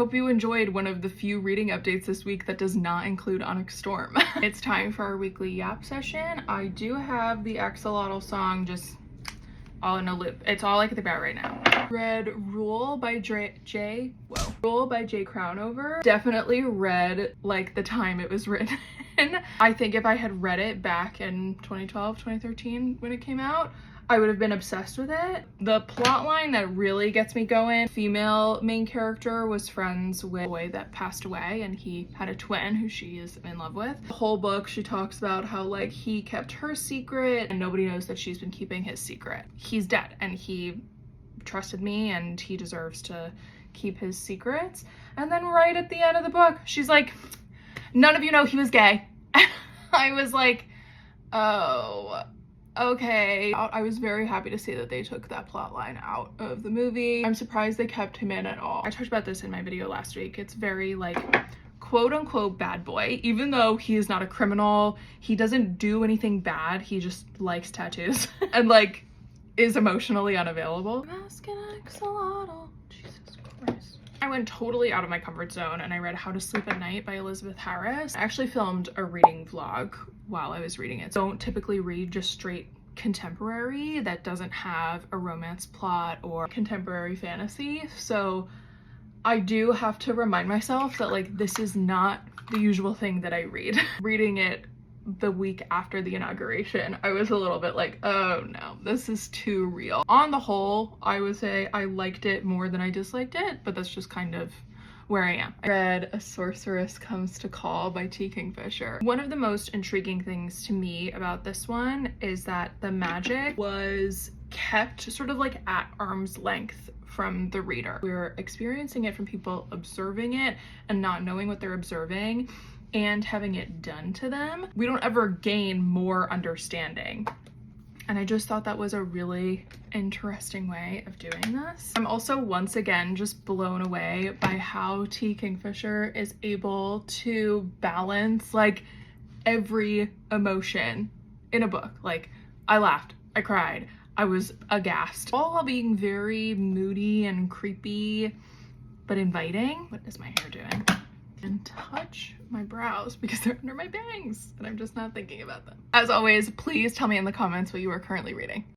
Hope you enjoyed one of the few reading updates this week that does not include Onyx Storm. It's time for our weekly yap session. I do have the Axolotl song just all in a loop. It's all I can think about right now. Read Rule by Jay Crownover. Definitely read like the time it was written. I think if I had read it back in 2012, 2013 when it came out, I would have been obsessed with it. The plot line that really gets me going, female main character was friends with a boy that passed away and he had a twin who she is in love with. The whole book she talks about how like he kept her secret and nobody knows that she's been keeping his secret. He's dead and he trusted me and he deserves to keep his secrets. And then right at the end of the book, she's like, none of you know he was gay. I was like, oh, okay. I was very happy to see that they took that plot line out of the movie. I'm surprised they kept him in at all. I talked about this in my video last week. It's very like quote unquote bad boy, even though he is not a criminal. He doesn't do anything bad. He just likes tattoos and like is emotionally unavailable. Asking Axolotl. Jesus Christ. I went totally out of my comfort zone and I read How to Sleep at Night by Elizabeth Harris. I actually filmed a reading vlog while I was reading it. Don't typically read just straight contemporary that doesn't have a romance plot or contemporary fantasy. So I do have to remind myself that like this is not the usual thing that I read. Reading it the week after the inauguration, I was a little bit like, oh no, this is too real. On the whole, I would say I liked it more than I disliked it, but that's just kind of where I am. I read A Sorceress Comes to Call by T. Kingfisher. One of the most intriguing things to me about this one is that the magic was kept sort of like at arm's length from the reader. We're experiencing it from people observing it and not knowing what they're observing and having it done to them. We don't ever gain more understanding. And I just thought that was a really interesting way of doing this. I'm also once again just blown away by how T. Kingfisher is able to balance like every emotion in a book. Like I laughed, I cried, I was aghast, all while being very moody and creepy, but inviting. What is my hair doing? And touch my brows because they're under my bangs and I'm just not thinking about them. As always, please tell me in the comments what you are currently reading.